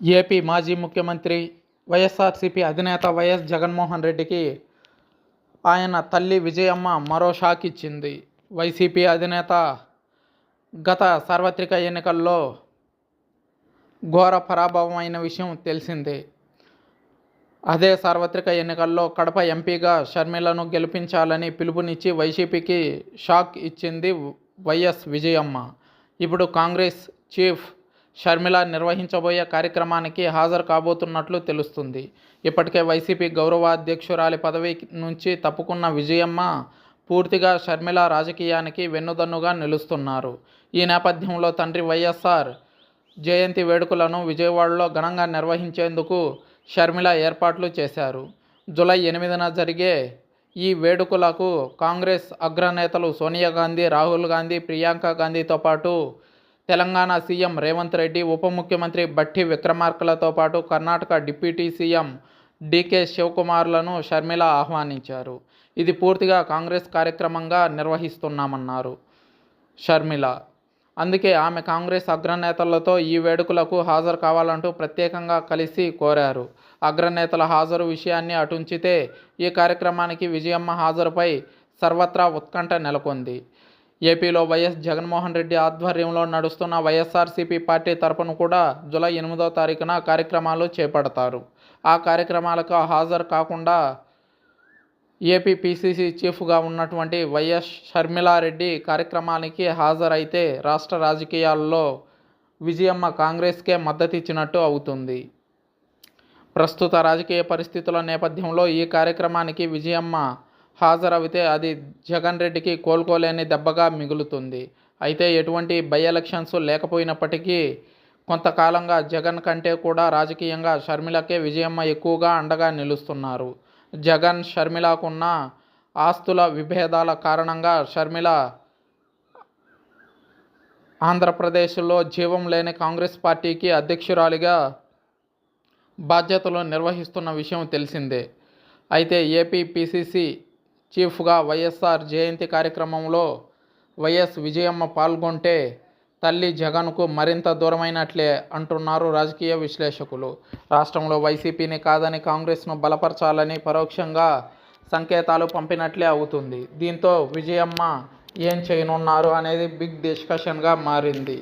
AP మాజీ ముఖ్యమంత్రి వైఎస్ఆర్సీపీ అధినేత వైఎస్ జగన్మోహన్ రెడ్డికి ఆయన తల్లి విజయమ్మ మరో షాక్ ఇచ్చింది. వైసీపీ అధినేత గత సార్వత్రిక ఎన్నికల్లో ఘోర పరాభవం అయిన విషయం తెలిసిందే. అదే సార్వత్రిక ఎన్నికల్లో కడప ఎంపీగా షర్మిలను గెలిపించాలని పిలుపునిచ్చి వైసీపీకి షాక్ ఇచ్చింది వైఎస్ విజయమ్మ. ఇప్పుడు కాంగ్రెస్ చీఫ్ షర్మిల నిర్వహించబోయే కార్యక్రమానికి హాజరు కాబోతున్నట్లు తెలుస్తుంది. ఇప్పటికే వైసీపీ గౌరవాధ్యక్షురాలి పదవి నుంచి తప్పుకున్న విజయమ్మ పూర్తిగా షర్మిల రాజకీయానికి వెన్నుదన్నుగా నిలుస్తున్నారు. ఈ నేపథ్యంలో తండ్రి వైఎస్ఆర్ జయంతి వేడుకలను విజయవాడలో ఘనంగా నిర్వహించేందుకు షర్మిల ఏర్పాట్లు చేశారు. జూలై 8న జరిగే ఈ వేడుకలకు కాంగ్రెస్ అగ్రనేతలు సోనియా గాంధీ, రాహుల్ గాంధీ, ప్రియాంక గాంధీతో పాటు తెలంగాణ సీఎం రేవంత్ రెడ్డి, ఉప ముఖ్యమంత్రి భట్టి విక్రమార్కలతో పాటు కర్ణాటక డిప్యూటీ సీఎం డీకే శివకుమార్లను షర్మిల ఆహ్వానించారు. ఇది పూర్తిగా కాంగ్రెస్ కార్యక్రమంగా నిర్వహిస్తున్నామన్నారు షర్మిల. అందుకే ఆమె కాంగ్రెస్ అగ్రనేతలతో ఈ వేడుకలకు హాజరు కావాలంటూ ప్రత్యేకంగా కలిసి కోరారు. అగ్రనేతల హాజరు విషయాన్ని అటుంచితే ఈ కార్యక్రమానికి విజయమ్మ హాజరుపై సర్వత్రా ఉత్కంఠ నెలకొంది. ఏపీలో వైఎస్ జగన్మోహన్ రెడ్డి ఆధ్వర్యంలో నడుస్తున్న వైఎస్ఆర్సీపీ పార్టీ తరపున కూడా జూలై 8వ తారీఖున కార్యక్రమాలు చేపడతారు. ఆ కార్యక్రమాలకు హాజరు కాకుండా ఏపీ పీసీసీ చీఫ్గా ఉన్నటువంటి వైఎస్ షర్మిలారెడ్డి కార్యక్రమానికి హాజరైతే రాష్ట్ర రాజకీయాల్లో విజయమ్మ కాంగ్రెస్కే మద్దతిచ్చినట్టు అవుతుంది. ప్రస్తుత రాజకీయ పరిస్థితుల నేపథ్యంలో ఈ కార్యక్రమానికి విజయమ్మ హాజరవితే అది జగన్ రెడ్డికి కోలుకోలేని దెబ్బగా మిగులుతుంది. అయితే ఎటువంటి బై ఎలక్షన్స్ లేకపోయినప్పటికీ కొంతకాలంగా జగన్ కంటే కూడా రాజకీయంగా షర్మిలకే విజయమ్మ ఎక్కువగా అండగా నిలుస్తున్నారు. జగన్ షర్మిలకున్న ఆస్తుల విభేదాల కారణంగా షర్మిల ఆంధ్రప్రదేశ్లో జీవం లేని కాంగ్రెస్ పార్టీకి అధ్యక్షురాలిగా బాధ్యతలు నిర్వహిస్తున్న విషయం తెలిసిందే. అయితే ఏపీ పీసీసీ చీఫ్గా వైఎస్ఆర్ జయంతి కార్యక్రమంలో వైఎస్ విజయమ్మ పాల్గొంటే తల్లి జగన్కు మరింత దూరమైనట్లే అంటున్నారు రాజకీయ విశ్లేషకులు. రాష్ట్రంలో వైసీపీని కాదని కాంగ్రెస్ను బలపరచాలని పరోక్షంగా సంకేతాలు పంపినట్లే అవుతుంది. దీంతో విజయమ్మ ఏం చేయనున్నారు అనేది బిగ్ డిస్కషన్గా మారింది.